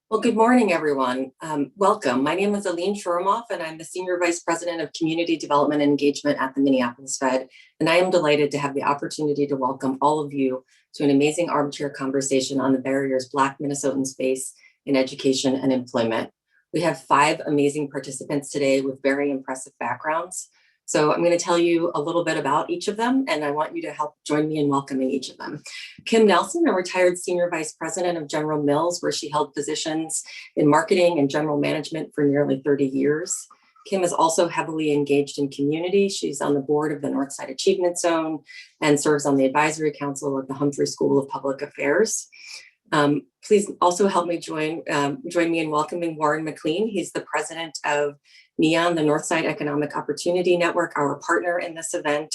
Well, good morning, everyone. Welcome. My name is Aline Shurimoff, and I'm the Senior Vice President of Community Development and Engagement at the Minneapolis Fed. And I am delighted to have the opportunity to welcome all of you to an amazing armchair conversation on the barriers Black Minnesotans face in education and employment. We have 5 amazing participants today with very impressive backgrounds. So I'm going to tell you a little bit about each of them, and I want you to help join me in welcoming each of them. Kim Nelson, a retired Senior Vice President of General Mills, where she held positions in marketing and general management for nearly 30 years. Kim is also heavily engaged in community. She's on the board of the Northside Achievement Zone and serves on the advisory council of the Humphrey School of Public Affairs. Please also help me join me in welcoming Warren McLean. He's the president of NEON, the Northside Economic Opportunity Network, our partner in this event.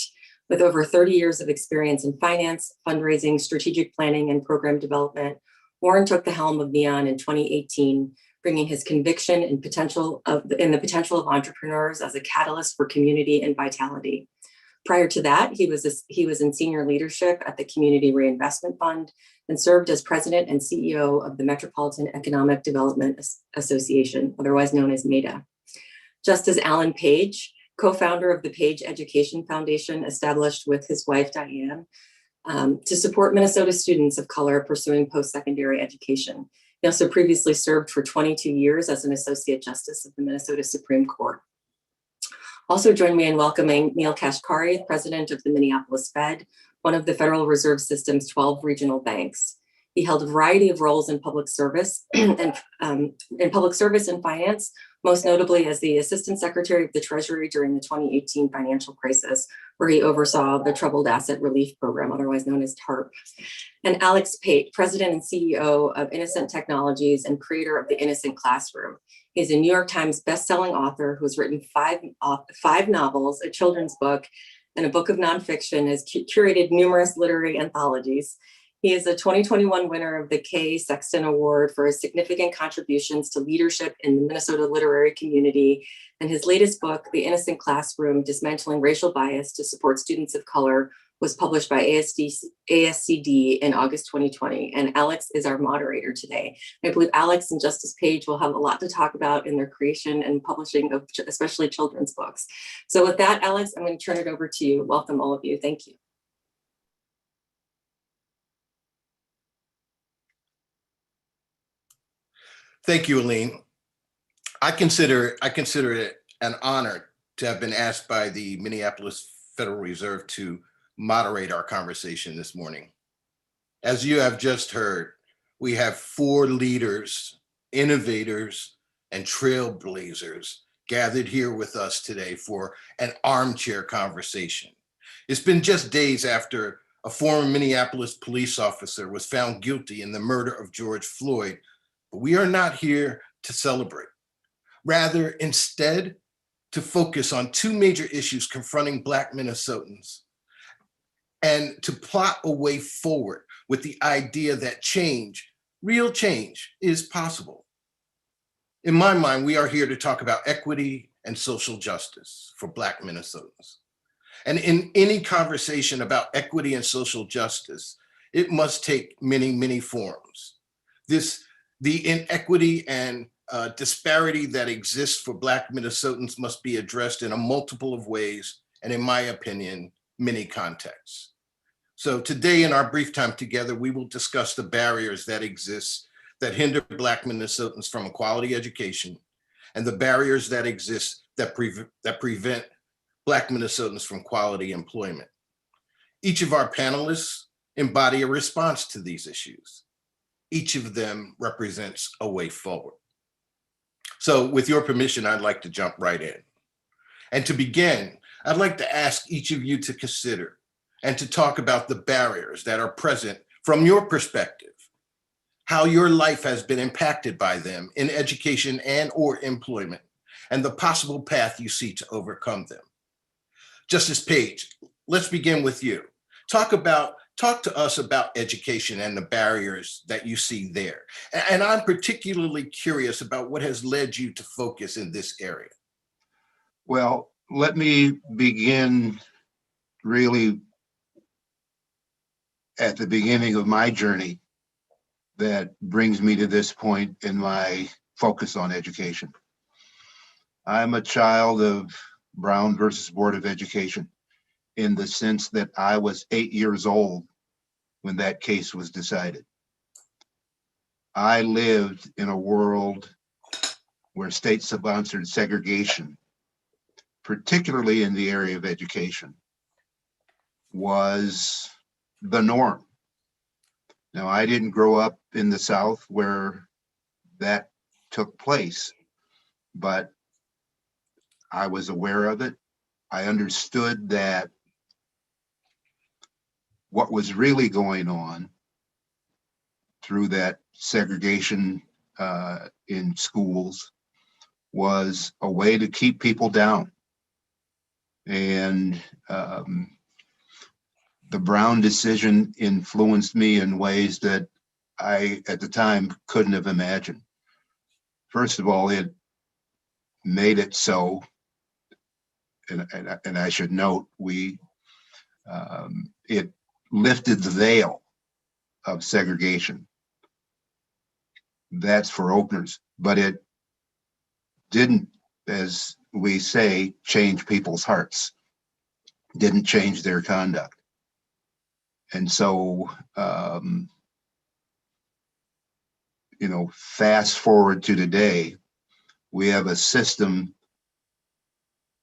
With over 30 years of experience in finance, fundraising, strategic planning, and program development, Warren took the helm of NEON in 2018, bringing his conviction in the potential of entrepreneurs as a catalyst for community and vitality. Prior to that, he was in senior leadership at the Community Reinvestment Fund and served as president and CEO of the Metropolitan Economic Development Association, otherwise known as MEDA. Justice Alexs Pate, co-founder of the Page Education Foundation, established with his wife, Diane, to support Minnesota students of color pursuing post-secondary education. He also previously served for 22 years as an Associate Justice of the Minnesota Supreme Court. Also join me in welcoming Neel Kashkari, President of the Minneapolis Fed, one of the Federal Reserve System's 12 regional banks. He held a variety of roles in public service and finance, most notably as the Assistant Secretary of the Treasury during the 2018 financial crisis, where he oversaw the Troubled Asset Relief Program, otherwise known as TARP. And Alexs Pate, President and CEO of Innocent Technologies and creator of the Innocent Classroom. He's a New York Times bestselling author who has written five novels, a children's book, and a book of nonfiction, has curated numerous literary anthologies. He is a 2021 winner of the K. Sexton Award for his significant contributions to leadership in the Minnesota literary community. And his latest book, The Innocent Classroom, Dismantling Racial Bias to Support Students of Color, was published by ASCD in August 2020. And Alexs is our moderator today. I believe Alexs and Justice Page will have a lot to talk about in their creation and publishing of especially children's books. So with that, Alexs, I'm going to turn it over to you. Welcome, all of you. Thank you. Thank you, Aline. I consider it an honor to have been asked by the Minneapolis Federal Reserve to moderate our conversation this morning. As you have just heard, we have 4 leaders, innovators, and trailblazers gathered here with us today for an armchair conversation. It's been just days after a former Minneapolis police officer was found guilty in the murder of George Floyd. But we are not here to celebrate. Rather, instead, to focus on 2 major issues confronting Black Minnesotans and to plot a way forward with the idea that change, real change, is possible. In my mind, we are here to talk about equity and social justice for Black Minnesotans. And in any conversation about equity and social justice, it must take many, many forms. The inequity and disparity that exists for Black Minnesotans must be addressed in a multiple of ways, and in my opinion, many contexts. So today in our brief time together, we will discuss the barriers that exist that hinder Black Minnesotans from a quality education, and the barriers that exist that prevent Black Minnesotans from quality employment. Each of our panelists embody a response to these issues. Each of them represents a way forward. So with your permission, I'd like to jump right in. And to begin, I'd like to ask each of you to consider and to talk about the barriers that are present from your perspective, how your life has been impacted by them in education and or employment, and the possible path you see to overcome them. Justice Page, let's begin with you. Talk to us about education and the barriers that you see there. And I'm particularly curious about what has led you to focus in this area. Well, let me begin really at the beginning of my journey that brings me to this point in my focus on education. I'm a child of Brown versus Board of Education in the sense that I was 8 years old when that case was decided. I lived in a world where state-sponsored segregation, particularly in the area of education, was the norm. Now, I didn't grow up in the South where that took place, but I was aware of it. I understood that what was really going on through that segregation in schools was a way to keep people down. And the Brown decision influenced me in ways that I, at the time, couldn't have imagined. First of all, it made it so, and I should note, it lifted the veil of segregation. That's for openers, but it didn't, as we say, change people's hearts, didn't change their conduct. And so, fast forward to today, we have a system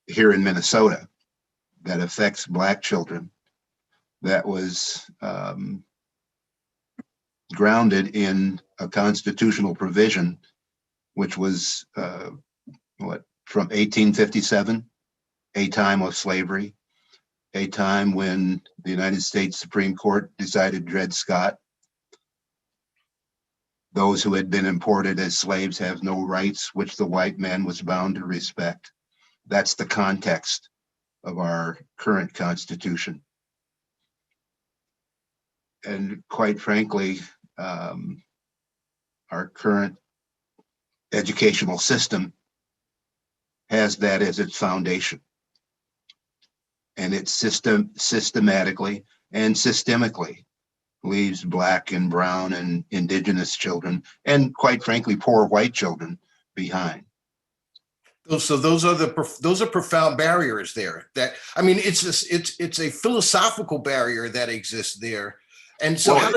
here in Minnesota that affects Black children that was grounded in a constitutional provision, which was from 1857, a time of slavery, a time when the United States Supreme Court decided Dred Scott. Those who had been imported as slaves have no rights, which the white man was bound to respect. That's the context of our current Constitution. And quite frankly, our current educational system has that as its foundation. And it systematically and systemically leaves Black and brown and indigenous children, and quite frankly, poor white children behind. So those are profound barriers there. That, I mean, it's a philosophical barrier that exists there. And so how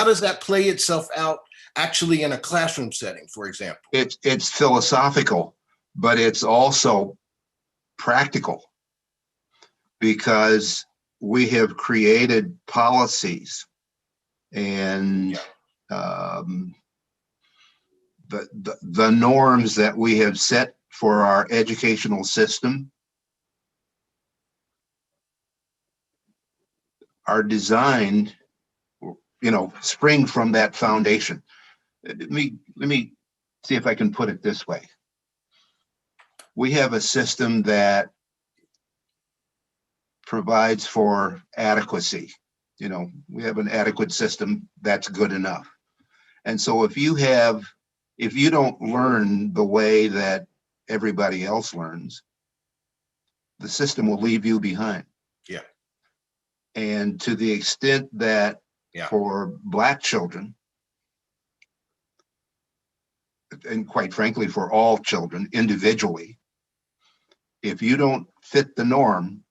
does that play itself out actually in a classroom setting, for example? It's philosophical, but it's also practical, because we have created policies and the norms that we have set for our educational system are designed, spring from that foundation. Let me see if I can put it this way. We have a system that provides for adequacy. We have an adequate system that's good enough. And so if you don't learn the way that everybody else learns, the system will leave you behind. Yeah. And to the extent that for Black children, and quite frankly, for all children individually, if you don't fit the norm,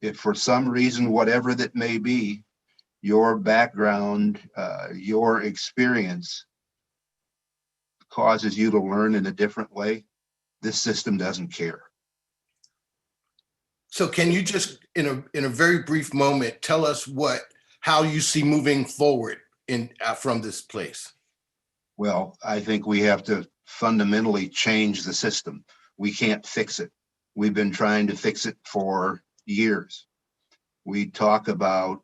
if for some reason, whatever that may be, your background, your experience causes you to learn in a different way, this system doesn't care. So can you just, in a very brief moment, tell us how you see moving forward from this place? Well, I think we have to fundamentally change the system. We can't fix it. We've been trying to fix it for years. We talk about,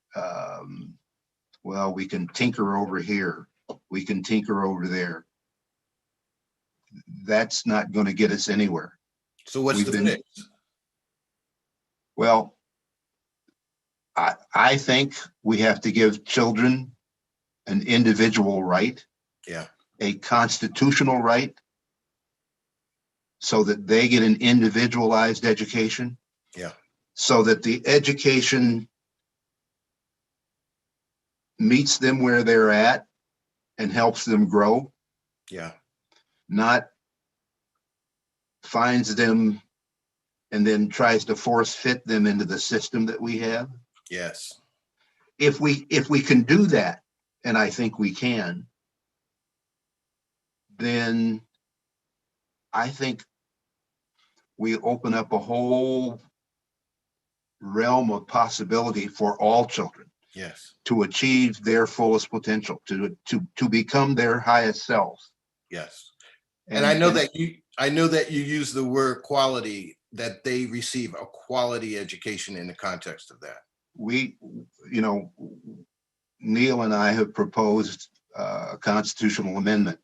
we can tinker over here, we can tinker over there. That's not going to get us anywhere. So what's the fix? Well, I think we have to give children an individual right, a constitutional right, so that they get an individualized education. So that the education meets them where they're at and helps them grow, Yeah. not finds them and then tries to force fit them into the system that we have. Yes. If we can do that, and I think we can, then I think we open up a whole realm of possibility for all children Yes. to achieve their fullest potential, to become their highest selves. Yes. And I know that you use the word quality, that they receive a quality education in the context of that. We, Neel and I have proposed a constitutional amendment,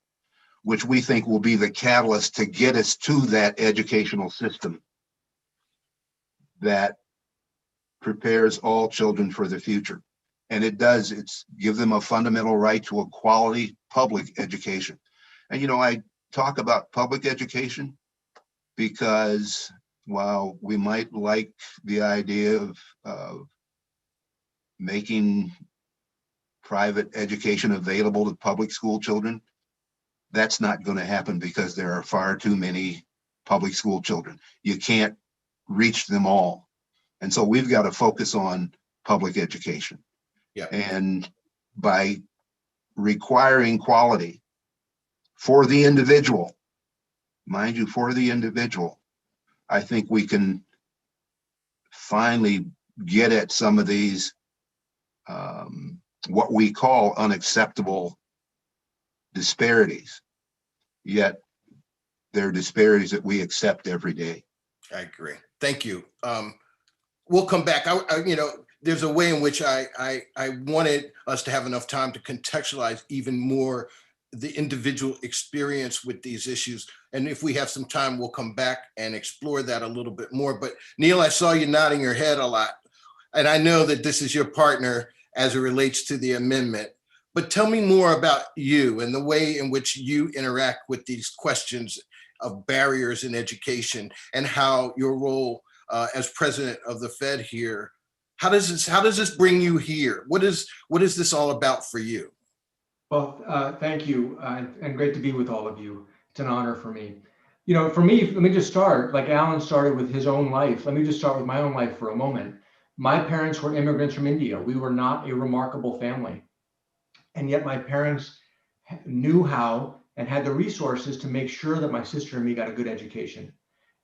which we think will be the catalyst to get us to that educational system that prepares all children for the future. And it's give them a fundamental right to a quality public education. And, I talk about public education because while we might like the idea of making private education available to public school children, that's not going to happen because there are far too many public school children. You can't reach them all. And so we've got to focus on public education. Yeah. And by requiring quality for the individual, mind you, for the individual, I think we can finally get at some of these, what we call unacceptable disparities, yet they're disparities that we accept every day. I agree. Thank you. We'll come back. There's a way in which I wanted us to have enough time to contextualize even more the individual experience with these issues. And if we have some time, we'll come back and explore that a little bit more. But Neel, I saw you nodding your head a lot. And I know that this is your partner as it relates to the amendment. But tell me more about you and the way in which you interact with these questions of barriers in education, and how your role as president of the Fed here, how does this bring you here? What is this all about for you? Well, thank you, and great to be with all of you. It's an honor for me. For me, let me just start, like Alan started with his own life. Let me just start with my own life for a moment. My parents were immigrants from India. We were not a remarkable family. And yet my parents knew how and had the resources to make sure that my sister and me got a good education.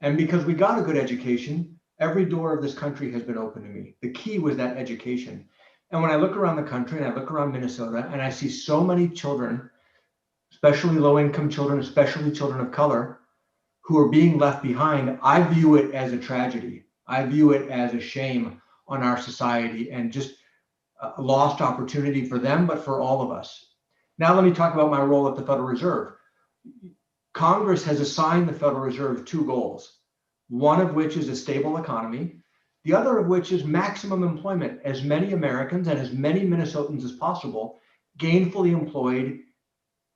And because we got a good education, every door of this country has been open to me. The key was that education. And when I look around the country and I look around Minnesota and I see so many children, especially low-income children, especially children of color, who are being left behind, I view it as a tragedy. I view it as a shame on our society and just a lost opportunity for them, but for all of us. Now let me talk about my role at the Federal Reserve. Congress has assigned the Federal Reserve two goals, one of which is a stable economy, the other of which is maximum employment, as many Americans and as many Minnesotans as possible, gainfully employed,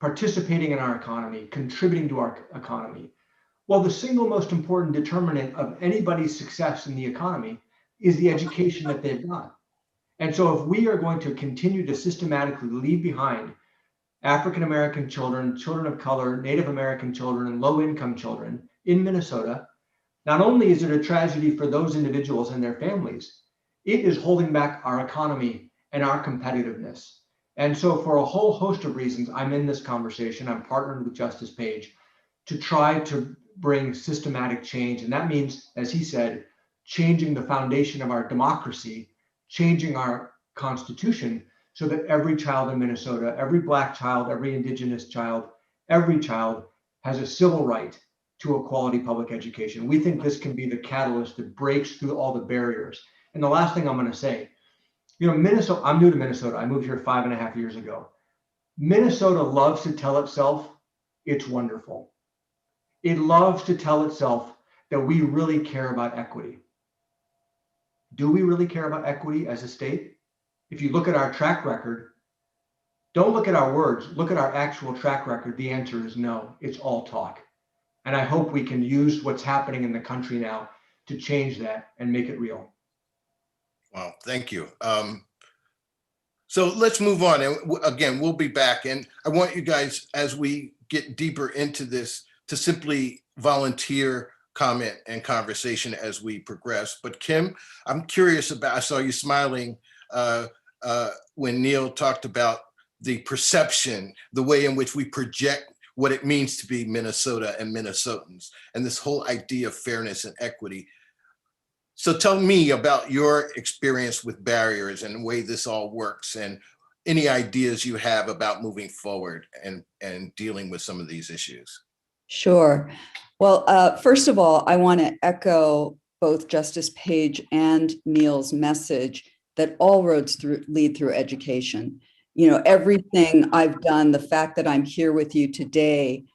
participating in our economy, contributing to our economy. Well, the single most important determinant of anybody's success in the economy is the education that they've got. And so if we are going to continue to systematically leave behind African-American children, children of color, Native American children, and low-income children in Minnesota, not only is it a tragedy for those individuals and their families, it is holding back our economy and our competitiveness. And so for a whole host of reasons, I'm in this conversation. I'm partnered with Justice Page to try to bring systematic change. And that means, as he said, changing the foundation of our democracy, changing our Constitution so that every child in Minnesota, every Black child, every Indigenous child, every child has a civil right to a quality public education. We think this can be the catalyst that breaks through all the barriers. And the last thing I'm going to say, Minnesota, I'm new to Minnesota. I moved here 5.5 years ago. Minnesota loves to tell itself it's wonderful. It loves to tell itself that we really care about equity. Do we really care about equity as a state? If you look at our track record, don't look at our words, look at our actual track record. The answer is no, it's all talk. And I hope we can use what's happening in the country now to change that and make it real. Well, thank you. So let's move on. And again, we'll be back. And I want you guys, as we get deeper into this, to simply volunteer comment and conversation as we progress. But Kim, I'm curious about, I saw you smiling when Neel talked about the perception, the way in which we project what it means to be Minnesota and Minnesotans, and this whole idea of fairness and equity. So tell me about your experience with barriers and the way this all works, and any ideas you have about moving forward and dealing with some of these issues. Sure. Well, first of all, I want to echo both Justice Page and Neel's message that all roads lead through education. You know, everything I've done, the fact that I'm here with you today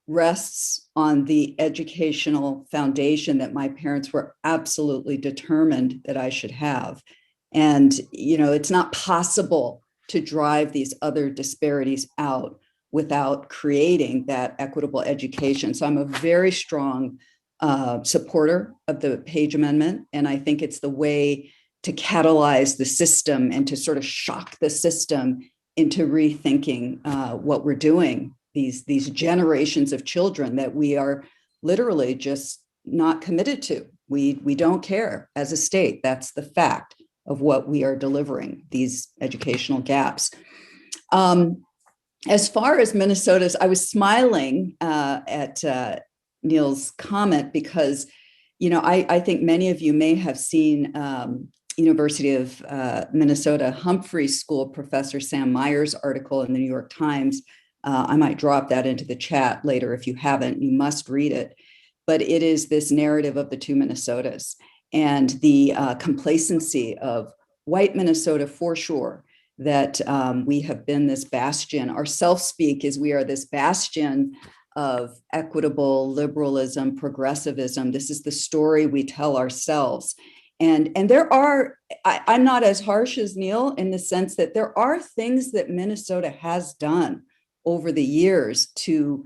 rests on the educational foundation that my parents were absolutely determined that I should have. And, you know, it's not possible to drive these other disparities out without creating that equitable education. So I'm a very strong supporter of the Page Amendment. And I think it's the way to catalyze the system and to sort of shock the system into rethinking what we're doing. These generations of children that we are literally just not committed to. We don't care as a state. That's the fact of what we are delivering, these educational gaps. As far as Minnesota's, I was smiling at Neel's comment because, you know, I think many of you may have seen University of Minnesota Humphrey School professor Sam Meyer's article in the New York Times. I might drop that into the chat later. If you haven't, you must read it. But it is this narrative of the two Minnesotas and the complacency of white Minnesota for sure, that we have been this bastion. Our self-speak is we are this bastion of equitable liberalism, progressivism. This is the story we tell ourselves. And there are, I'm not as harsh as Neel in the sense that there are things that Minnesota has done over the years to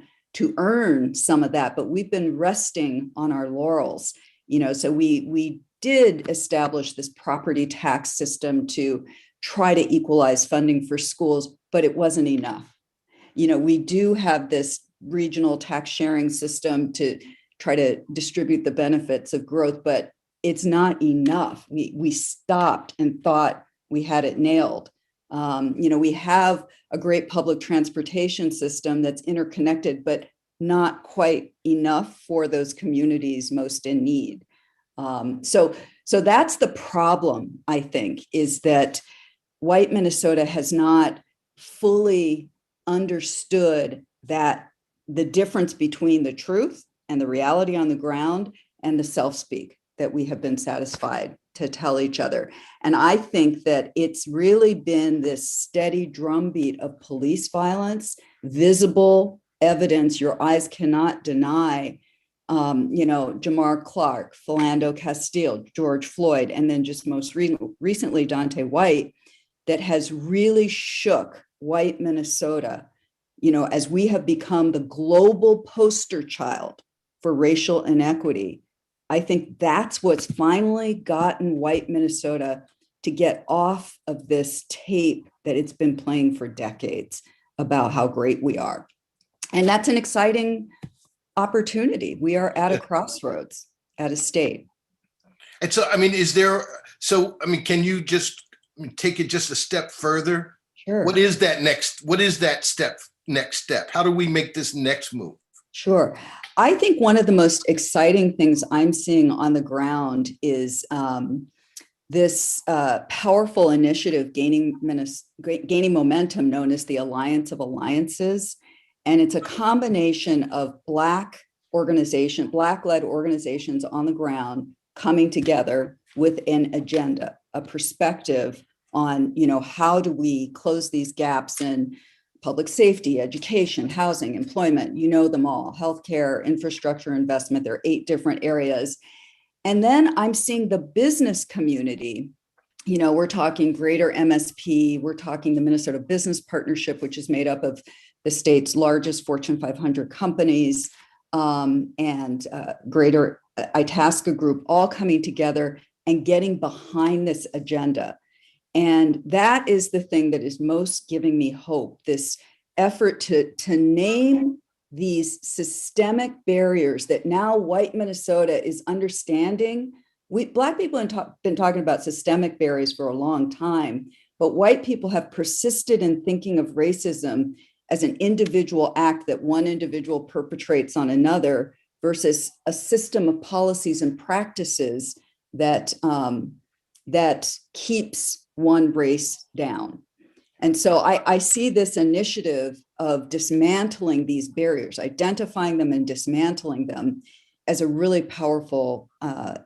earn some of that, but we've been resting on our laurels. You know, so we did establish this property tax system to try to equalize funding for schools, but it wasn't enough. You know, we do have this regional tax sharing system to try to distribute the benefits of growth, but it's not enough. We stopped and thought we had it nailed. You know, we have a great public transportation system that's interconnected, but not quite enough for those communities most in need. So that's the problem, I think, is that white Minnesota has not fully understood that the difference between the truth and the reality on the ground and the self-speak that we have been satisfied to tell each other. And I think that it's really been this steady drumbeat of police violence, visible evidence your eyes cannot deny. You know, Jamar Clark, Philando Castile, George Floyd, and then just most recently, Dante White, that has really shook white Minnesota, you know, as we have become the global poster child for racial inequity. I think that's what's finally gotten white Minnesota to get off of this tape that it's been playing for decades about how great we are. And that's an exciting opportunity. We are at a crossroads at a state. And so, I mean, can you just take it just a step further? Sure. What is that next step? How do we make this next move? Sure. I think one of the most exciting things I'm seeing on the ground is this powerful initiative gaining momentum known as the Alliance of Alliances. And it's a combination of Black-led organizations on the ground coming together with an agenda, a perspective on, you know, how do we close these gaps in public safety, education, housing, employment, you know them all, healthcare, infrastructure investment. There are 8 different areas. And then I'm seeing the business community, you know, we're talking greater MSP, we're talking the Minnesota Business Partnership, which is made up of the state's largest Fortune 500 companies, and greater Itasca Group, all coming together and getting behind this agenda. And that is the thing that is most giving me hope, this effort to name these systemic barriers that now white Minnesota is understanding. Black people have been talking about systemic barriers for a long time, but white people have persisted in thinking of racism as an individual act that one individual perpetrates on another versus a system of policies and practices that keeps one race down. And so I see this initiative of dismantling these barriers, identifying them and dismantling them as a really powerful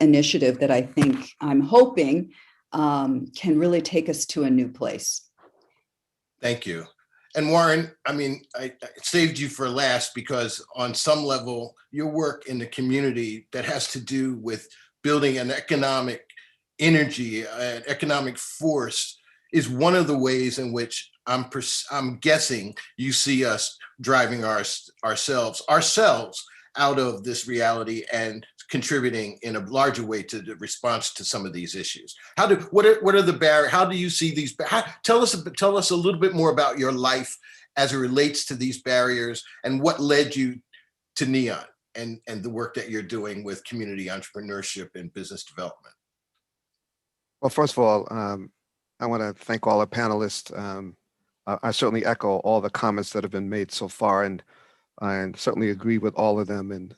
initiative that I think I'm hoping can really take us to a new place. Thank you. And Warren, I mean, I saved you for last because on some level, your work in the community that has to do with building an economic energy, an economic force is one of the ways in which I'm guessing you see us driving ourselves out of this reality and contributing in a larger way to the response to some of these issues. What are the barriers? How do you see these? Tell us a little bit more about your life as it relates to these barriers and what led you to NEON and the work that you're doing with community entrepreneurship and business development. Well, first of all, I want to thank all the panelists. I certainly echo all the comments that have been made so far, and certainly agree with all of them, and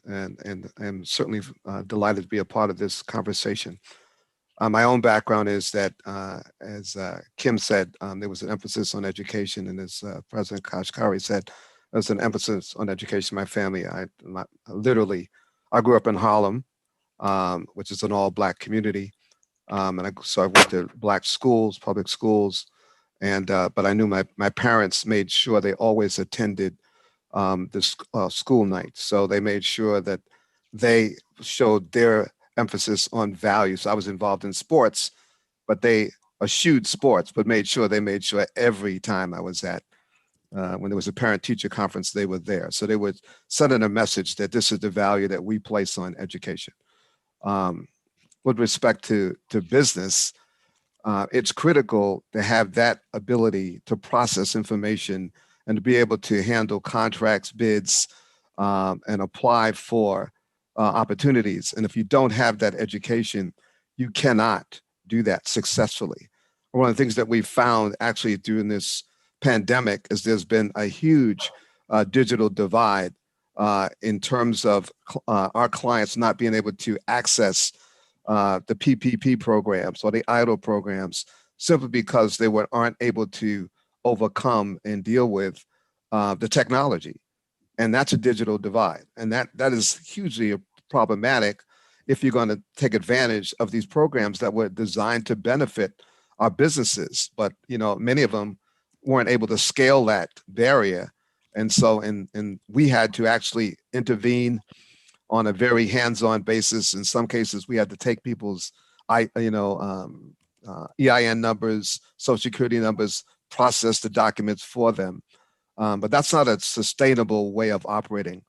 I'm certainly delighted to be a part of this conversation. My own background is that, as Kim said, there was an emphasis on education, and as President Kashkari said, there's an emphasis on education in my family. I grew up in Harlem, which is an all-Black community. So I went to Black schools, public schools, but I knew my parents made sure they always attended the school nights. So they made sure that they showed their emphasis on values. I was involved in sports, but they eschewed sports, but made sure every time I was at, when there was a parent-teacher conference, they were there. So they would send in a message that this is the value that we place on education. With respect to business, it's critical to have that ability to process information and to be able to handle contracts, bids, and apply for opportunities. And if you don't have that education, you cannot do that successfully. One of the things that we found actually during this pandemic is there's been a huge digital divide in terms of our clients not being able to access the PPP programs or the EIDL programs simply because they aren't able to overcome and deal with the technology. And that's a digital divide. And that is hugely problematic if you're going to take advantage of these programs that were designed to benefit our businesses. But, many of them weren't able to scale that barrier. And so, and we had to actually intervene on a very hands-on basis. In some cases, we had to take people's, EIN numbers, social security numbers, process the documents for them. But that's not a sustainable way of operating.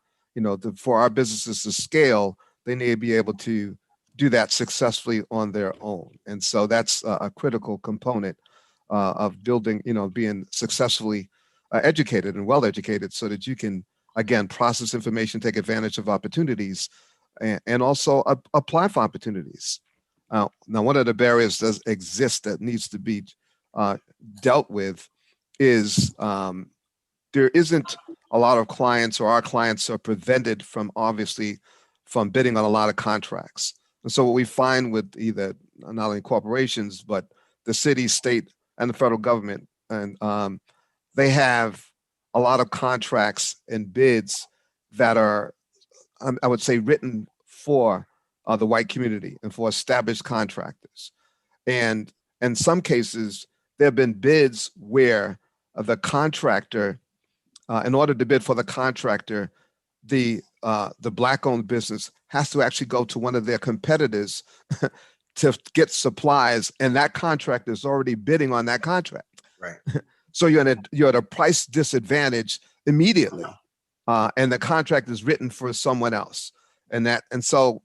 For our businesses to scale, they need to be able to do that successfully on their own. And so that's a critical component of building, being successfully educated and well-educated so that you can, again, process information, take advantage of opportunities, and also apply for opportunities. Now, one of the barriers that exists that needs to be dealt with is there isn't a lot of clients, or our clients are prevented from bidding on a lot of contracts. And so what we find with either not only corporations, but the city, state, and the federal government, and they have a lot of contracts and bids that are, I would say, written for the white community and for established contractors. And in some cases, there have been bids where the contractor, in order to bid for the contractor, the Black-owned business has to actually go to one of their competitors to get supplies, and that contractor is already bidding on that contract. Right. So you're at a price disadvantage immediately, and the contract is written for someone else, and so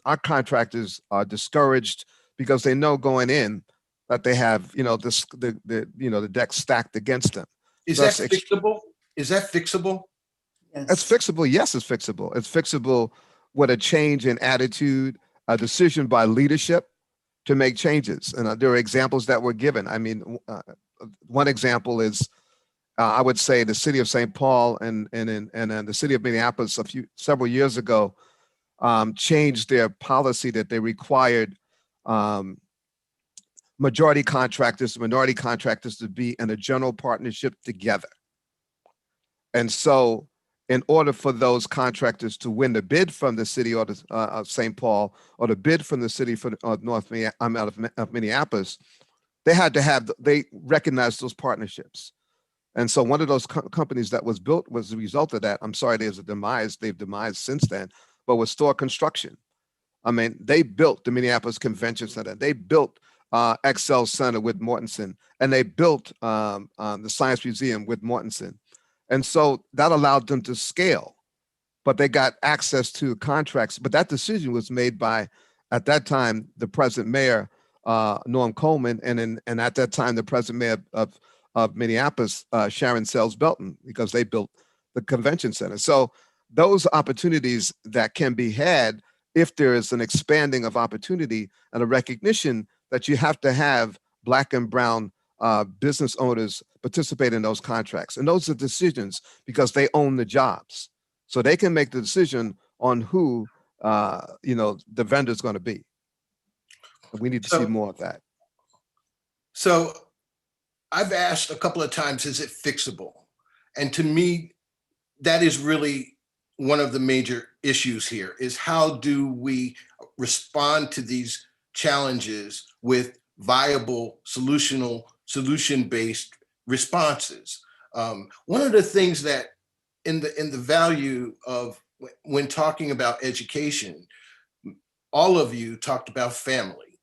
our contractors are discouraged because they know going in that they have, the deck stacked against them. Is So that that's fixable? Is that fixable? It's fixable. Yes, it's fixable. It's fixable with a change in attitude, a decision by leadership to make changes. And there are examples that were given. I mean, one example is, I would say, the city of St. Paul and the city of Minneapolis several years ago changed their policy that they required majority contractors, minority contractors to be in a general partnership together. And so, in order for those contractors to win the bid from the city or of St. Paul, or the bid from the city for of Minneapolis, they recognized those partnerships. And so one of those companies that was built was the result of that. I'm sorry, there's a demise. They've demised since then, but with Store Construction. I mean, they built the Minneapolis Convention Center. They built Excel Center with Mortensen, and they built the Science Museum with Mortensen. And so that allowed them to scale, but they got access to contracts. But that decision was made by, at that time, the present mayor, Norm Coleman, and at that time, the present mayor of Minneapolis, Sharon Sells Belton, because they built the convention center. So those opportunities that can be had if there is an expanding of opportunity and a recognition that you have to have Black and brown business owners participate in those contracts. And those are decisions because they own the jobs. So they can make the decision on who, the vendor is going to be. We need to see more of that. So I've asked a couple of times, is it fixable? And to me, that is really one of the major issues here, is how do we respond to these challenges with viable solution-based responses? One of the things that in the value of when talking about education, all of you talked about family.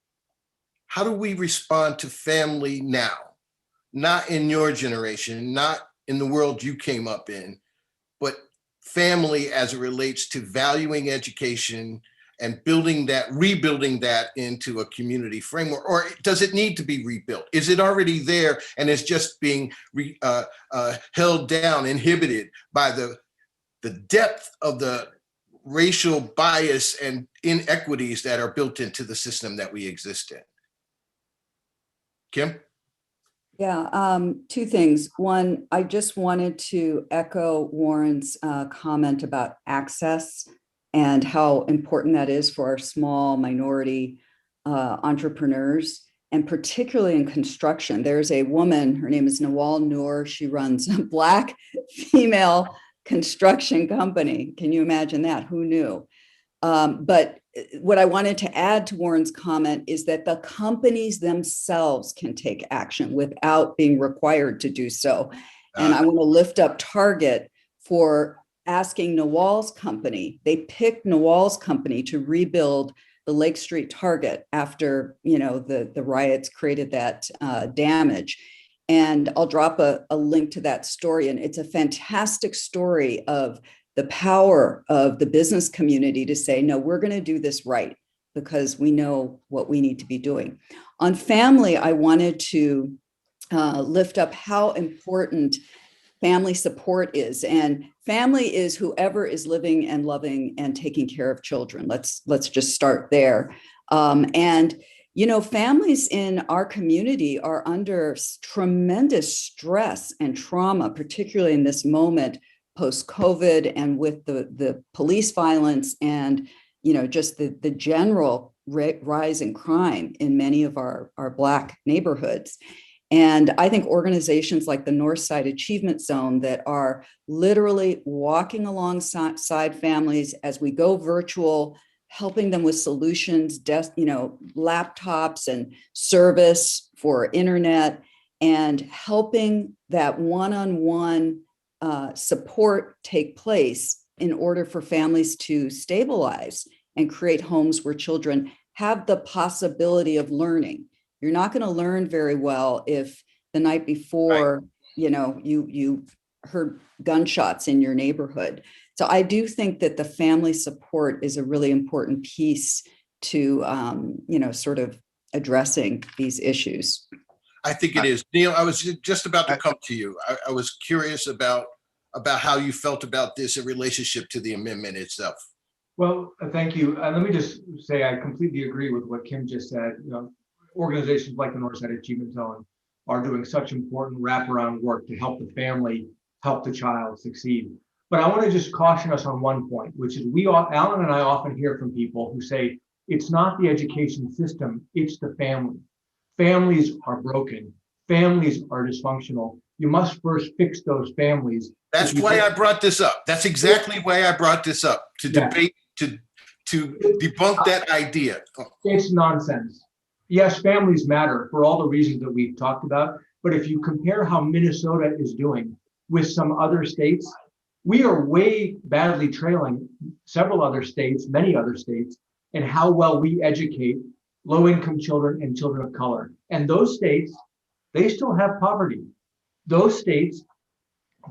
How do we respond to family now? Not in your generation, not in the world you came up in, but family as it relates to valuing education and rebuilding that into a community framework? Or does it need to be rebuilt? Is it already there and it's just being held down, inhibited by the depth of the racial bias and inequities that are built into the system that we exist in? Kim? Yeah, two things. One, I just wanted to echo Warren's comment about access and how important that is for our small minority entrepreneurs, and particularly in construction. There's a woman, her name is Nawal Noor. She runs a Black female construction company. Can you imagine that? Who knew? But what I wanted to add to Warren's comment is that the companies themselves can take action without being required to do so. And I want to lift up Target for asking Nawal's company. They picked Nawal's company to rebuild the Lake Street Target after, the riots created that damage. And I'll drop a link to that story. And it's a fantastic story of the power of the business community to say, no, we're going to do this right because we know what we need to be doing. On family, I wanted to lift up how important family support is. And family is whoever is living and loving and taking care of children. Let's just start there. Families in our community are under tremendous stress and trauma, particularly in this moment post-COVID and with the police violence and, just the general rise in crime in many of our Black neighborhoods. And I think organizations like the Northside Achievement Zone that are literally walking alongside families as we go virtual, helping them with solutions, laptops and service for internet, and helping that one-on-one support take place in order for families to stabilize and create homes where children have the possibility of learning. You're not going to learn very well if the night before, you heard gunshots in your neighborhood. So I do think that the family support is a really important piece to, sort of addressing these issues. I think it is. Neel, I was just about to come to you. I was curious about how you felt about this in relationship to the amendment itself. Well, thank you. Let me just say I completely agree with what Kim just said. You know, organizations like the Northside Achievement Zone are doing such important wraparound work to help the family, help the child succeed. But I want to just caution us on one point, which is Alan and I often hear from people who say, it's not the education system, it's the family. Families are broken. Families are dysfunctional. You must first fix those families. That's why I brought this up. That's exactly why I brought this up, to debate, to debunk that idea. It's nonsense. Yes, families matter for all the reasons that we've talked about. But if you compare how Minnesota is doing with some other states, we are way badly trailing several other states, many other states, in how well we educate low-income children and children of color. And those states, they still have poverty. Those states,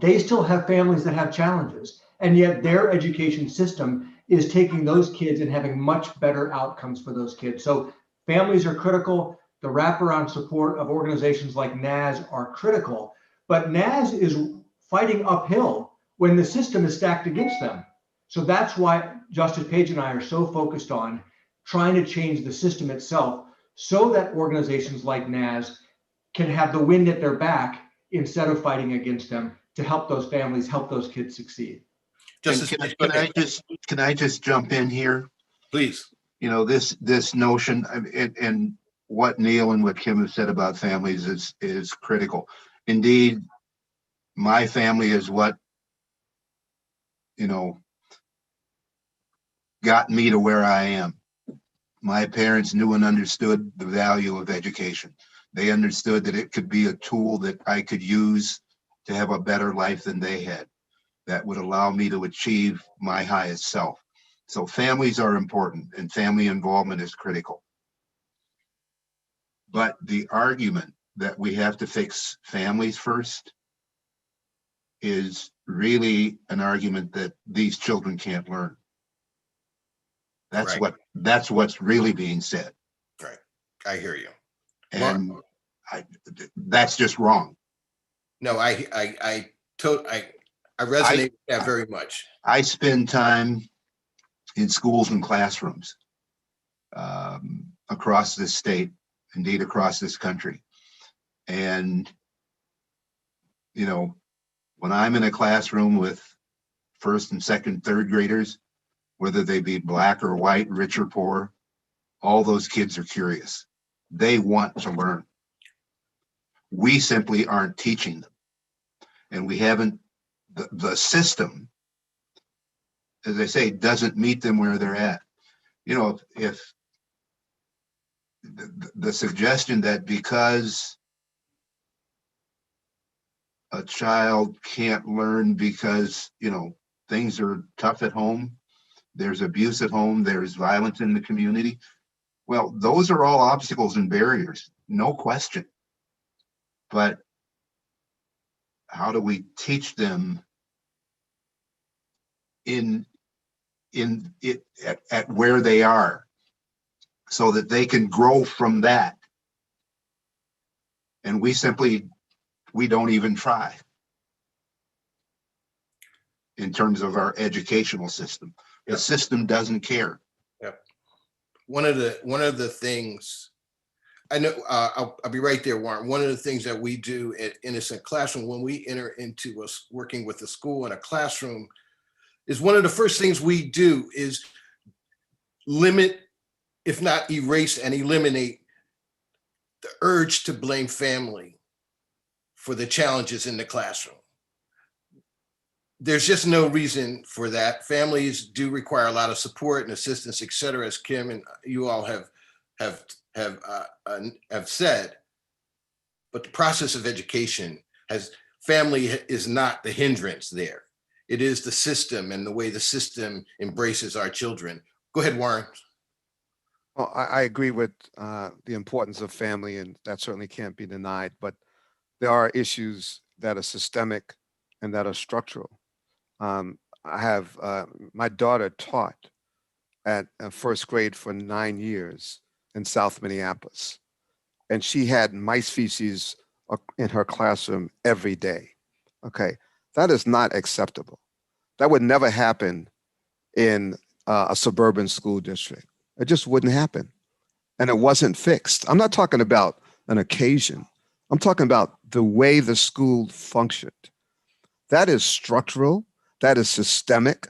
they still have families that have challenges. And yet their education system is taking those kids and having much better outcomes for those kids. So families are critical. The wraparound support of organizations like NAS are critical. But NAS is fighting uphill when the system is stacked against them. So that's why Justice Page and I are so focused on trying to change the system itself so that organizations like NAS can have the wind at their back instead of fighting against them to help those families, help those kids succeed. Can I just jump in here? Please. You know, this notion and what Neel and what Kim have said about families is critical. Indeed, my family is what, you know, got me to where I am. My parents knew and understood the value of education. They understood that it could be a tool that I could use to have a better life than they had, that would allow me to achieve my highest self. So families are important and family involvement is critical. But the argument that we have to fix families first is really an argument that these children can't learn. That's what's really being said. Right. I hear you. And that's just wrong. No, I resonate with that very much. I spend time in schools and classrooms across this state, indeed across this country. And, you know, when I'm in a classroom with first and second, third graders, whether they be black or white, rich or poor, all those kids are curious. They want to learn. We simply aren't teaching them. And we haven't, the system, as I say, doesn't meet them where they're at. You know, if the suggestion that because a child can't learn because, you know, things are tough at home, there's abuse at home, there's violence in the community. Well, those are all obstacles and barriers, no question. But how do we teach them at where they are so that they can grow from that? And we don't even try in terms of our educational system. The system doesn't care. Yep. One of the things I know, I'll be right there, Warren. One of the things that we do at Innocent Classroom when we enter into working with a school in a classroom is one of the first things we do is limit, if not erase and eliminate, the urge to blame family for the challenges in the classroom. There's just no reason for that. Families do require a lot of support and assistance, et cetera, as Kim and you all have said. But the process of education family is not the hindrance there. It is the system and the way the system embraces our children. Go ahead, Warren. Well, I agree with the importance of family, and that certainly can't be denied. But there are issues that are systemic and that are structural. I have my daughter taught at first grade for 9 years in South Minneapolis, and she had mice feces in her classroom every day. Okay, that is not acceptable. That would never happen in a suburban school district. It just wouldn't happen. And it wasn't fixed. I'm not talking about an occasion. I'm talking about the way the school functioned. That is structural, that is systemic,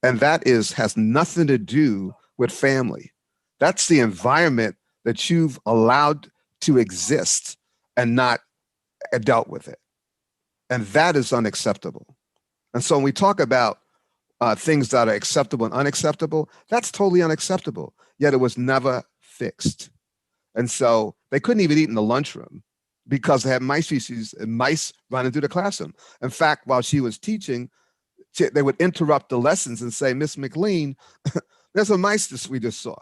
and that has nothing to do with family. That's the environment that you've allowed to exist and not dealt with it. And that is unacceptable. And so when we talk about things that are acceptable and unacceptable, that's totally unacceptable, yet it was never fixed. And so they couldn't even eat in the lunchroom because they had mice feces and mice running through the classroom. In fact, while she was teaching, they would interrupt the lessons and say, Miss McLean, there's a mice that we just saw.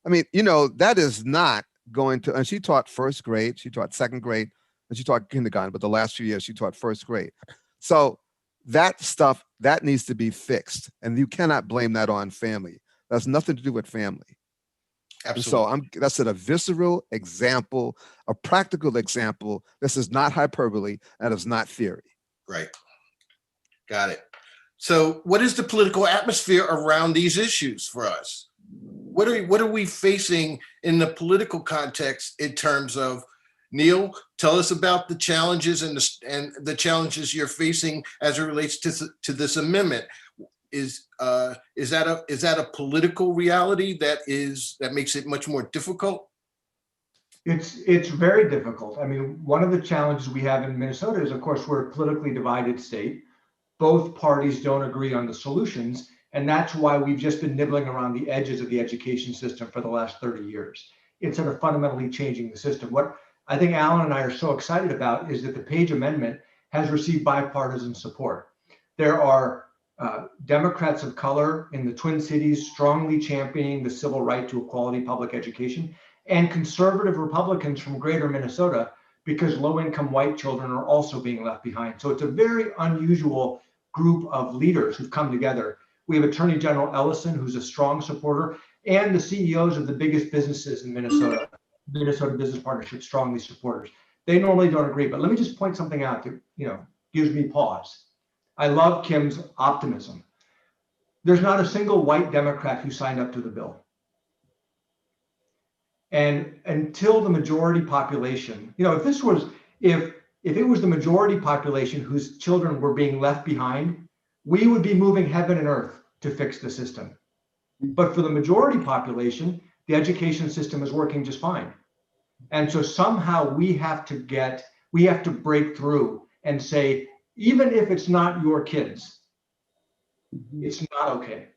I mean, that is not going to, and she taught first grade, she taught second grade, and she taught kindergarten, but the last few years she taught first grade. So that stuff, that needs to be fixed. And you cannot blame that on family. That's nothing to do with family. Absolutely. And so that's a visceral example, a practical example. This is not hyperbole, and it's not theory. Right. Got it. So what is the political atmosphere around these issues for us? What are we facing in the political context in terms of, Neel, tell us about the challenges and the challenges you're facing as it relates to this amendment. Is that a political reality that makes it much more difficult? It's very difficult. I mean, one of the challenges we have in Minnesota is, of course, we're a politically divided state. Both parties don't agree on the solutions, and that's why we've just been nibbling around the edges of the education system for the last 30 years. Instead of fundamentally changing the system. What I think Alan and I are so excited about is that the Page Amendment has received bipartisan support. There are Democrats of color in the Twin Cities strongly championing the civil right to a quality public education, and conservative Republicans from greater Minnesota, because low-income white children are also being left behind. So it's a very unusual group of leaders who've come together. We have Attorney General Ellison, who's a strong supporter, and the CEOs of the biggest businesses in Minnesota, Minnesota Business Partnership, strongly supporters. They normally don't agree, but let me just point something out that gives me pause. I love Kim's optimism. There's not a single white Democrat who signed up to the bill. And until the majority population, if it was the majority population whose children were being left behind, we would be moving heaven and earth to fix the system. But for the majority population, the education system is working just fine. And so somehow we have to break through and say, even if it's not your kids, it's not okay.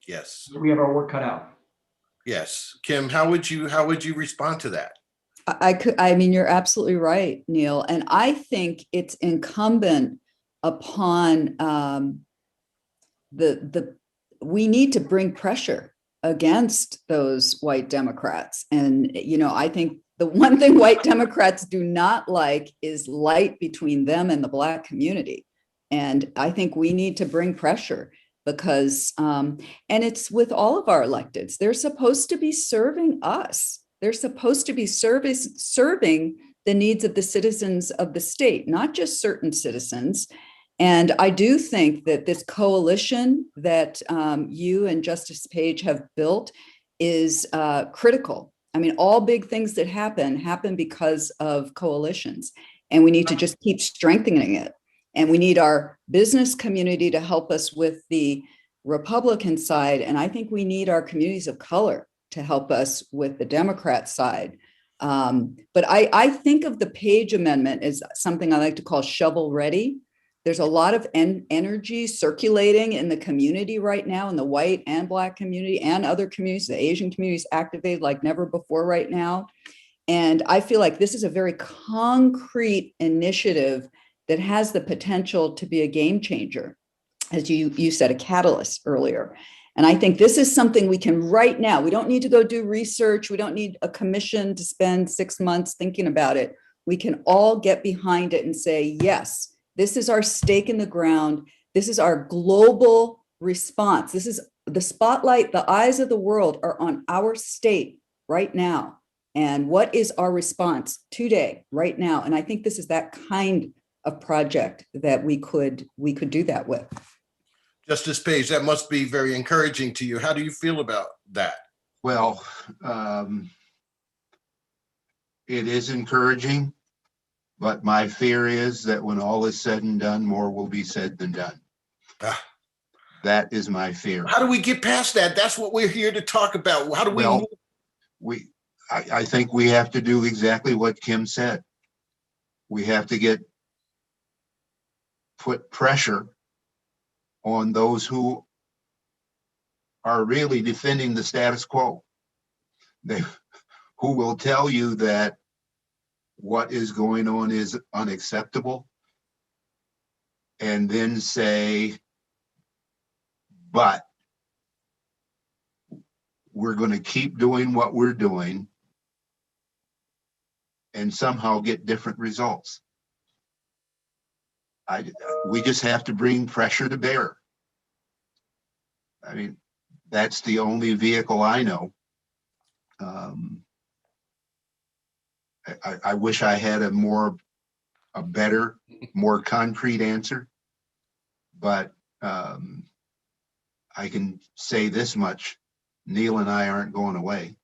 Yes. We have our work cut out. Yes. Kim, how would you respond to that? I mean, you're absolutely right, Neel. And I think it's incumbent upon we need to bring pressure against those white Democrats. And, I think the one thing white Democrats do not like is light between them and the Black community. And I think we need to bring pressure because, and it's with all of our electeds, they're supposed to be serving us. They're supposed to be serving the needs of the citizens of the state, not just certain citizens. And I do think that this coalition that you and Justice Page have built is critical. I mean, all big things that happen because of coalitions, and we need to just keep strengthening it. And we need our business community to help us with the Republican side. And I think we need our communities of color to help us with the Democrat side. But I think of the Page Amendment as something I like to call shovel ready. There's a lot of energy circulating in the community right now, in the white and Black community and other communities. The Asian community is activated like never before right now. And I feel like this is a very concrete initiative that has the potential to be a game changer, as you said, a catalyst earlier. And I think this is something we can right now. We don't need to go do research. We don't need a commission to spend 6 months thinking about it. We can all get behind it and say, yes, this is our stake in the ground. This is our global response. This is the spotlight. The eyes of the world are on our state right now? And what is our response today, right now? And I think this is that kind of project that we could do that with. Justice Page, that must be very encouraging to you. How do you feel about that? Well, it is encouraging, but my fear is that when all is said and done, more will be said than done. Ah. That is my fear. How do we get past that? That's what we're here to talk about. How do we Well, move? I think we have to do exactly what Kim said. We have to put pressure on those who are really defending the status quo. Who will tell you that what is going on is unacceptable, and then say, but we're going to keep doing what we're doing and somehow get different results. We just have to bring pressure to bear. I mean, that's the only vehicle I know. I wish I had a better, more concrete answer, but I can say this much: Neel and I aren't going away.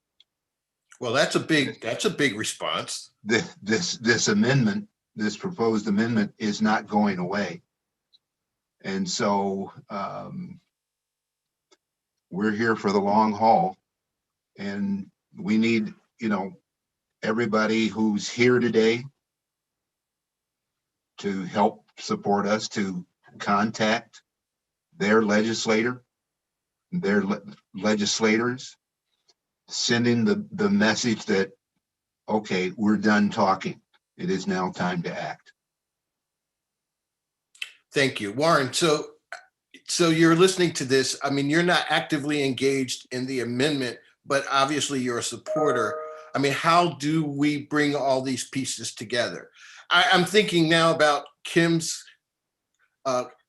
Well, that's a big response. This amendment, this proposed amendment, is not going away, and so we're here for the long haul, and we need, everybody who's here today to help support us, to contact their legislators, sending the message that, okay, we're done talking. It is now time to act. Thank you, Warren. So you're listening to this. I mean, you're not actively engaged in the amendment, but obviously you're a supporter. I mean, how do we bring all these pieces together? I'm thinking now about Kim's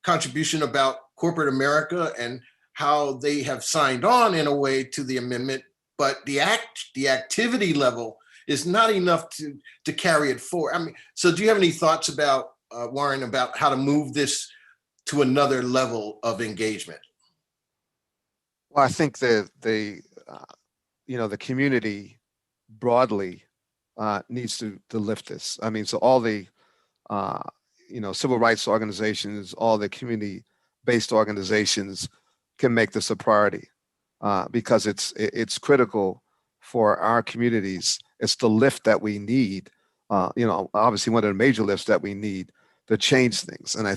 contribution about corporate America and how they have signed on in a way to the amendment, but the activity level is not enough to carry it forward. I mean, so do you have any thoughts about, Warren, about how to move this to another level of engagement? Well, I think that the community broadly needs to lift this. I mean, so all the civil rights organizations, all the community-based organizations can make this a priority because it's critical for our communities. It's the lift that we need. Obviously one of the major lifts that we need to change things. And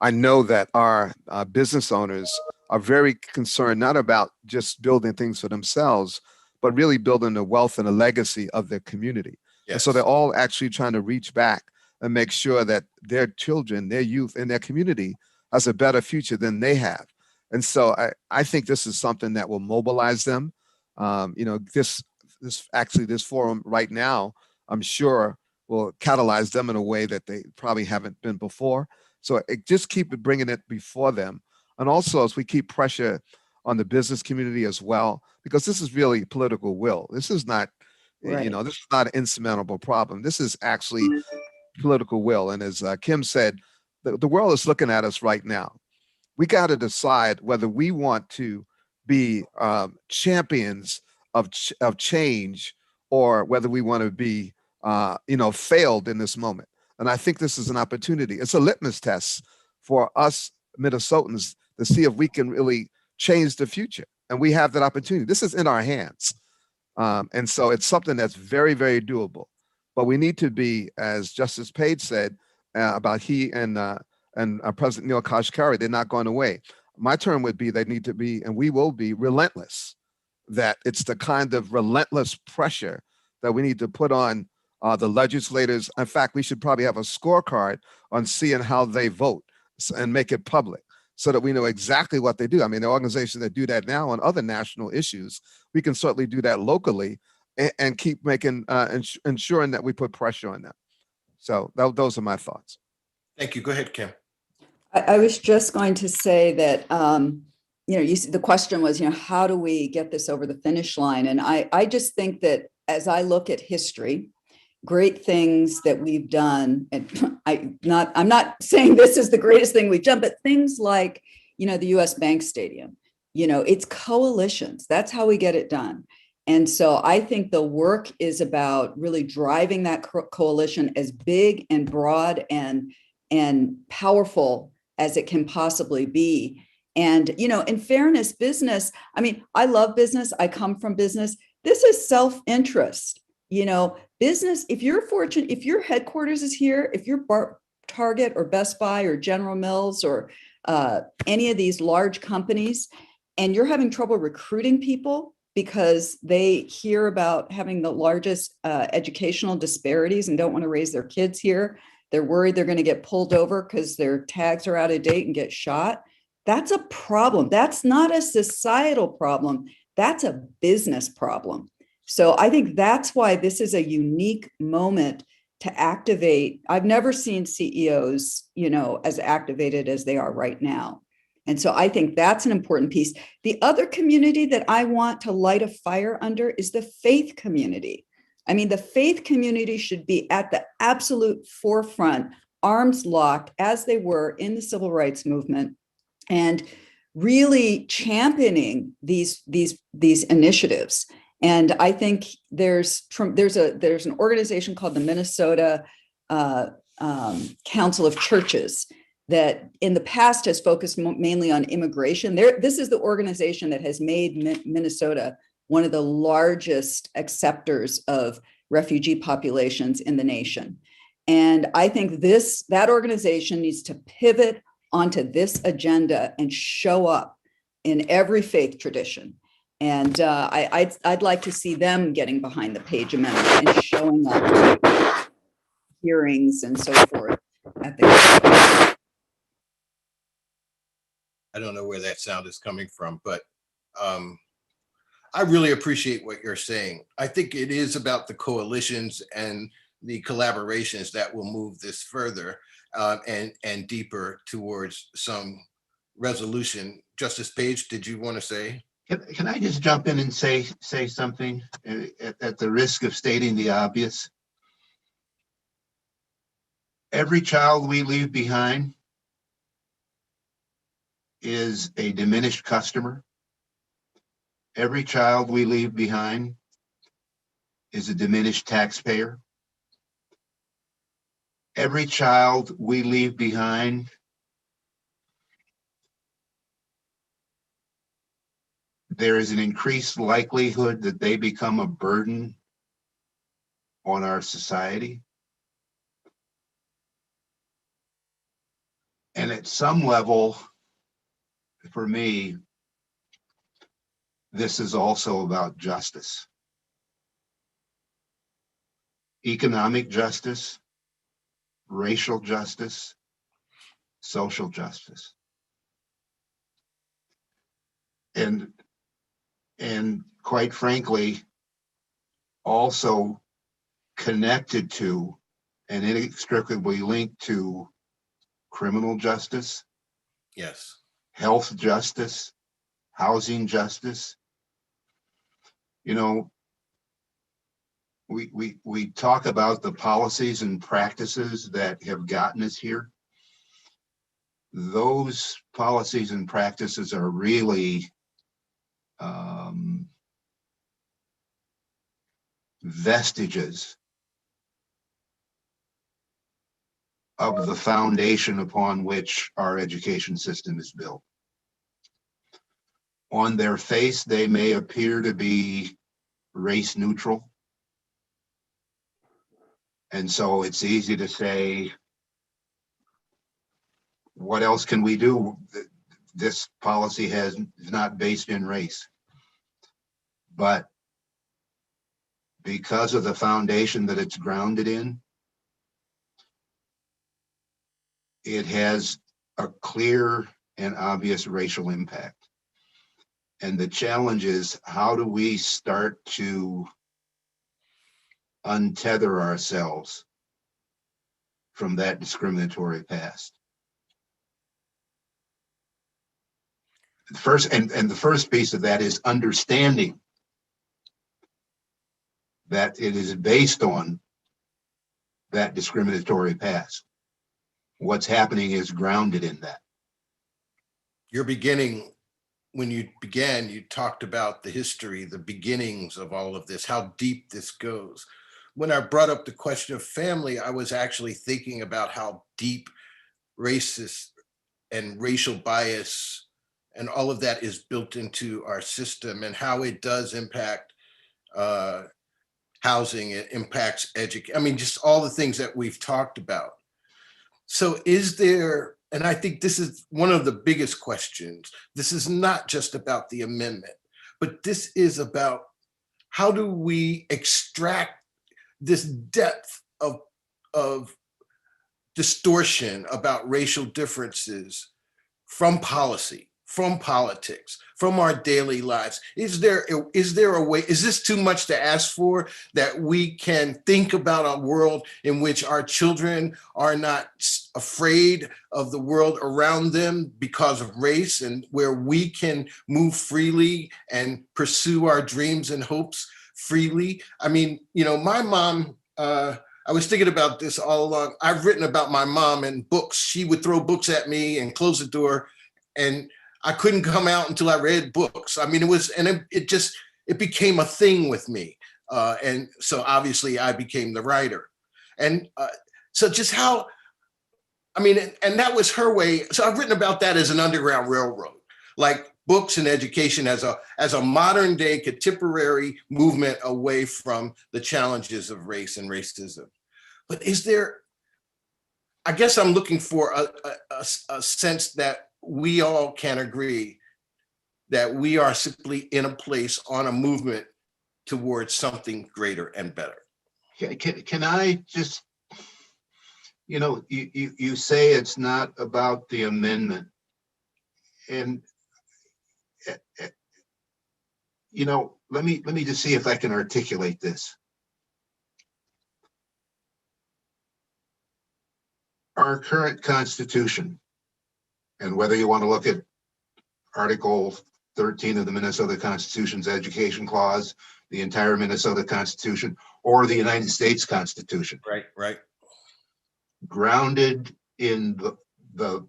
I know that our business owners are very concerned not about just building things for themselves, but really building the wealth and the legacy of their community. Yes. And so they're all actually trying to reach back and make sure that their children, their youth, and their community has a better future than they have. And so I think this is something that will mobilize them. This forum right now, I'm sure, will catalyze them in a way that they probably haven't been before. So just keep bringing it before them. And also, as we keep pressure on the business community as well, because this is really political will. This is not, Right. This is not an insurmountable problem. This is actually political will. And as Kim said, the world is looking at us right now. We got to decide whether we want to be champions of change or whether we want to be, failed in this moment. And I think this is an opportunity. It's a litmus test for us Minnesotans to see if we can really change the future. And we have that opportunity. This is in our hands. And so it's something that's very, very doable. But we need to be, as Justice Page said, about he and President Neel Kashkari, they're not going away. My term would be they need to be, and we will be, relentless. That it's the kind of relentless pressure that we need to put on the legislators. In fact, we should probably have a scorecard on seeing how they vote and make it public so that we know exactly what they do. I mean, there are organizations that do that now on other national issues. We can certainly do that locally and keep making ensuring that we put pressure on them. So those are my thoughts. Thank you. Go ahead, Kim. I was just going to say that the question was, how do we get this over the finish line? And I just think that as I look at history, great things that we've done, and I'm not saying this is the greatest thing we've done, but things like, the US Bank Stadium, it's coalitions. That's how we get it done. And so I think the work is about really driving that coalition as big and broad and powerful as it can possibly be. And, in fairness, business, I love business. I come from business. This is self-interest. Business, if you're fortunate, if your headquarters is here, if you're Target or Best Buy or General Mills or any of these large companies, and you're having trouble recruiting people because they hear about having the largest educational disparities and don't want to raise their kids here, they're worried they're going to get pulled over because their tags are out of date and get shot. That's a problem. That's not a societal problem. That's a business problem. So I think that's why this is a unique moment to activate. I've never seen CEOs, as activated as they are right now. And so I think that's an important piece. The other community that I want to light a fire under is the faith community. The faith community should be at the absolute forefront, arms locked, as they were in the civil rights movement, and really championing these initiatives. And I think there's an organization called the Minnesota Council of Churches that in the past has focused mainly on immigration. This is the organization that has made Minnesota one of the largest acceptors of refugee populations in the nation. And I think that organization needs to pivot onto this agenda and show up in every faith tradition. And I'd like to see them getting behind the Page Amendment and showing up to hearings and so forth. I don't know where that sound is coming from, but I really appreciate what you're saying. I think it is about the coalitions and the collaborations that will move this further and deeper towards some resolution. Justice Page, did you want to say? Can I just jump in and say something at the risk of stating the obvious? Every child we leave behind is a diminished customer. Every child we leave behind is a diminished taxpayer. Every child we leave behind there is an increased likelihood that they become a burden on our society. And at some level, for me, this is also about justice. Economic justice, racial justice, social justice. And quite frankly, also connected to and inextricably linked to criminal justice, Yes, health justice, housing justice. We talk about the policies and practices that have gotten us here. Those policies and practices are really vestiges of the foundation upon which our education system is built. On their face, they may appear to be race neutral. And so it's easy to say, what else can we do? This policy is not based in race. But because of the foundation that it's grounded in, it has a clear and obvious racial impact. And the challenge is, how do we start to untether ourselves from that discriminatory past? the first piece of that is understanding that it is based on that discriminatory past. What's happening is grounded in that. Your beginning, when you began, you talked about the history, the beginnings of all of this, how deep this goes. When I brought up the question of family, I was actually thinking about how deep racist and racial bias and all of that is built into our system, and how it does impact housing, it impacts education. I mean, just all the things that we've talked about. So is there, and I think this is one of the biggest questions, this is not just about the amendment, but this is about how do we extract this depth of distortion about racial differences from policy, from politics, from our daily lives? Is there a way, is this too much to ask for, that we can think about a world in which our children are not afraid of the world around them because of race, and where we can move freely and pursue our dreams and hopes freely? I mean, you know, my mom, I was thinking about this all along. I've written about my mom in books. She would throw books at me and close the door, and I couldn't come out until I read books. I mean, it became a thing with me. And so obviously I became the writer. And so just how, I mean, and that was her way. So I've written about that as an Underground Railroad, like books and education as a modern day contemporary movement away from the challenges of race and racism. But is there, I guess I'm looking for a sense that we all can agree that we are simply in a place on a movement towards something greater and better. Can I just, you know, you say it's not about the amendment, and you know, let me just see if I can articulate this. Our current Constitution, and whether you want to look at Article 13 of the Minnesota Constitution's Education Clause, the entire Minnesota Constitution, or the United States Constitution. Right. Grounded in the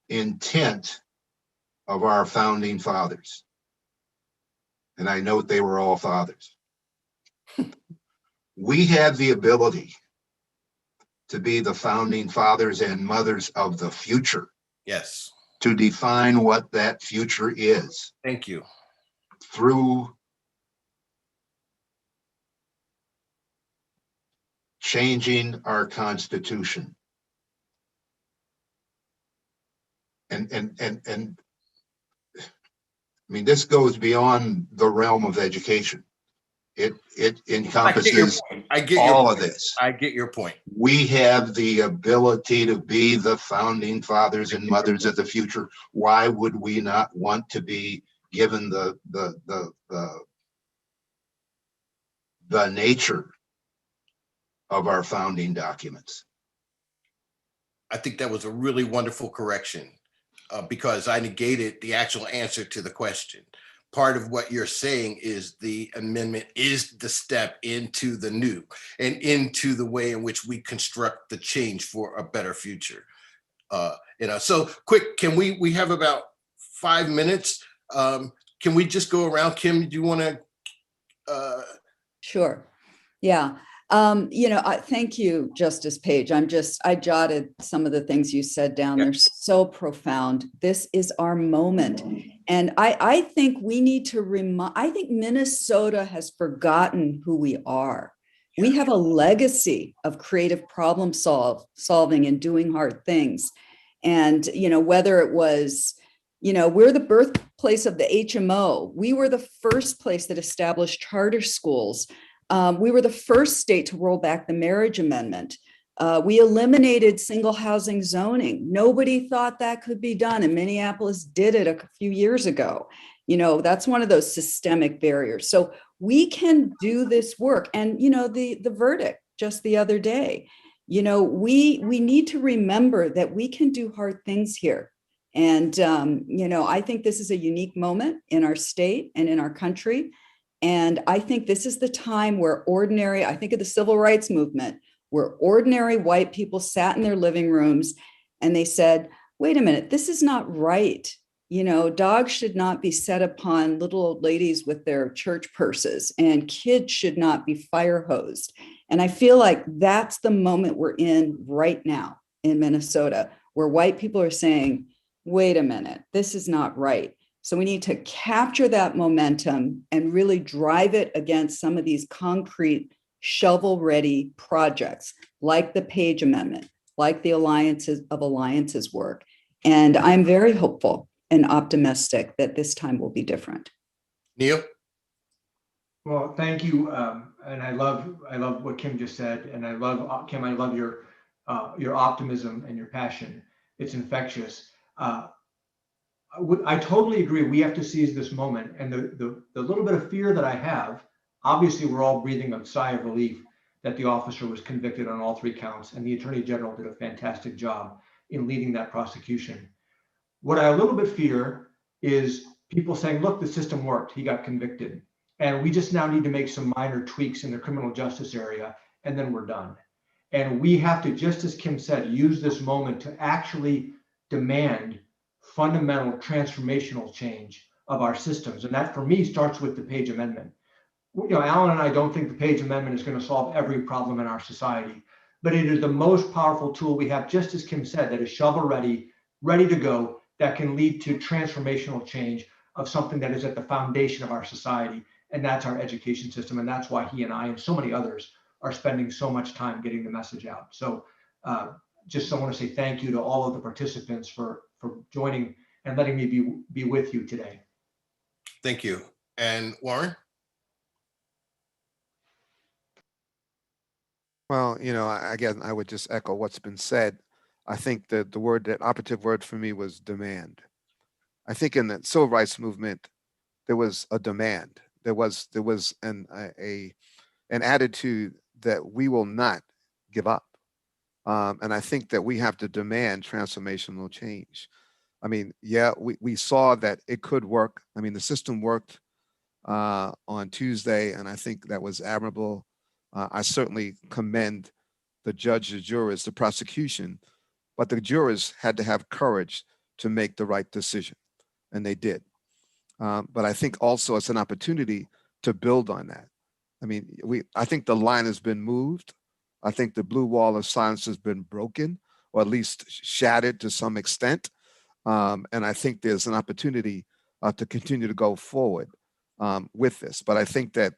intent of our founding fathers. And I note they were all fathers. We have the ability to be the founding fathers and mothers of the future. Yes. To define what that future is. Thank you. Through changing our Constitution. And I mean, this goes beyond the realm of education. It encompasses all of this. I get your point. We have the ability to be the founding fathers and mothers of the future. Why would we not want to be given the nature of our founding documents? I think that was a really wonderful correction, because I negated the actual answer to the question. Part of what you're saying is the amendment is the step into the new and into the way in which we construct the change for a better future. You know, so quick, can we have about 5 minutes? Can we just go around? Kim, do you want to? Sure. Yeah. You know, thank you, Justice Page. I jotted some of the things you said down. They're so profound. This is our moment. And I think we need to I think Minnesota has forgotten who we are. We have a legacy of creative problem solving and doing hard things. And, you know, whether it was, you know, we're the birthplace of the HMO. We were the first place that established charter schools. We were the first state to roll back the marriage amendment. We eliminated single housing zoning. Nobody thought that could be done, and Minneapolis did it a few years ago. You know, that's one of those systemic barriers. So we can do this work. And, you know, the verdict just the other day, you know, we need to remember that we can do hard things here. And, I think this is a unique moment in our state and in our country. And I think this is the time where I think of the civil rights movement, where ordinary white people sat in their living rooms and they said, wait a minute, this is not right. Dogs should not be set upon little old ladies with their church purses, and kids should not be fire hosed. And I feel like that's the moment we're in right now in Minnesota, where white people are saying, wait a minute, this is not right. So we need to capture that momentum and really drive it against some of these concrete shovel-ready projects like the Page Amendment, like the Alliances work. And I'm very hopeful and optimistic that this time will be different. Neel? Well, thank you. And I love what Kim just said. And I love, Kim, I love your optimism and your passion. It's infectious. I totally agree. We have to seize this moment. And the little bit of fear that I have, obviously we're all breathing a sigh of relief that the officer was convicted on all 3 counts, and the Attorney General did a fantastic job in leading that prosecution. What I a little bit fear is people saying, look, the system worked, he got convicted. And we just now need to make some minor tweaks in the criminal justice area, and then we're done. And we have to, just as Kim said, use this moment to actually demand fundamental transformational change of our systems. And that, for me, starts with the Page Amendment. Alan and I don't think the Page Amendment is going to solve every problem in our society, but it is the most powerful tool we have, just as Kim said, that is shovel ready, ready to go, that can lead to transformational change of something that is at the foundation of our society. And that's our education system. And that's why he and I and so many others are spending so much time getting the message out. So just I want to say thank you to all of the participants for joining and letting me be with you today. Thank you. And Warren? Well, again, I would just echo what's been said. I think that that operative word for me was demand. I think in the civil rights movement, there was a demand. There was an attitude that we will not give up. And I think that we have to demand transformational change. I mean, yeah, we saw that it could work. I mean, the system worked on Tuesday, and I think that was admirable. I certainly commend the judge, the jurors, the prosecution, but the jurors had to have courage to make the right decision, and they did. But I think also it's an opportunity to build on that. I mean, I think the line has been moved. I think the blue wall of silence has been broken, or at least shattered to some extent. And I think there's an opportunity to continue to go forward with this. But I think that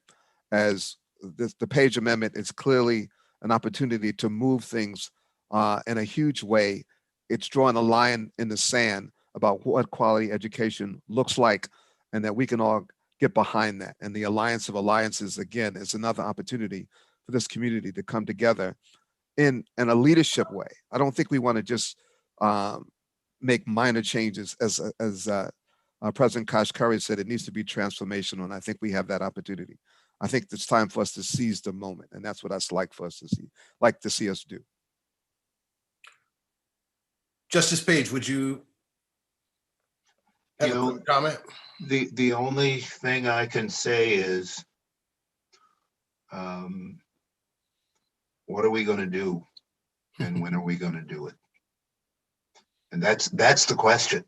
as the Page Amendment is clearly an opportunity to move things in a huge way. It's drawing a line in the sand about what quality education looks like, and that we can all get behind that. And the Alliance of Alliances, again, is another opportunity for this community to come together in a leadership way. I don't think we want to just make minor changes. As President Kashkari said, it needs to be transformational, and I think we have that opportunity. I think it's time for us to seize the moment, and that's what I'd like for us to see us do. Justice Page, would you have a quick comment? The only thing I can say is, what are we going to do, and when are we going to do it? And that's the question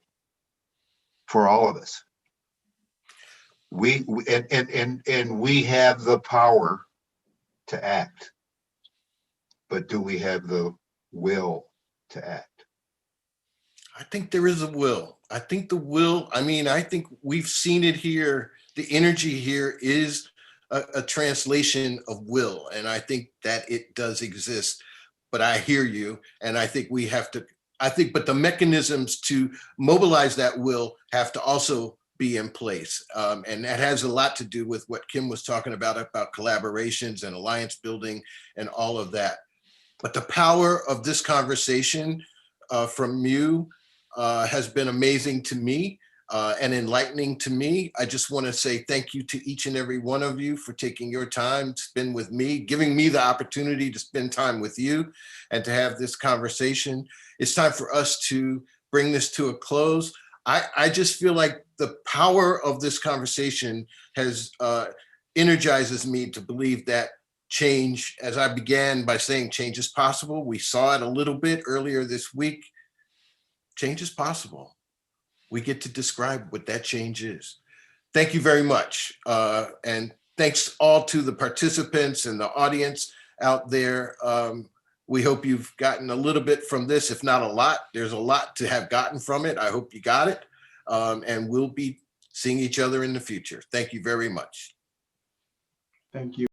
for all of us. We have the power to act, but do we have the will to act? I think there is a will. I think the will, I think we've seen it here. The energy here is a translation of will. And I think that it does exist, but I hear you. And I think we have to, but the mechanisms to mobilize that will have to also be in place. And that has a lot to do with what Kim was talking about collaborations and alliance building and all of that. But the power of this conversation from you has been amazing to me and enlightening to me. I just want to say thank you to each and every one of you for taking your time to spend with me, giving me the opportunity to spend time with you and to have this conversation. It's time for us to bring this to a close. I just feel like the power of this conversation has energizes me to believe that change, as I began by saying change is possible. We saw it a little bit earlier this week. Change is possible. We get to describe what that change is. Thank you very much. And thanks all to the participants and the audience out there. We hope you've gotten a little bit from this, if not a lot. There's a lot to have gotten from it. I hope you got it. And we'll be seeing each other in the future. Thank you very much. Thank you.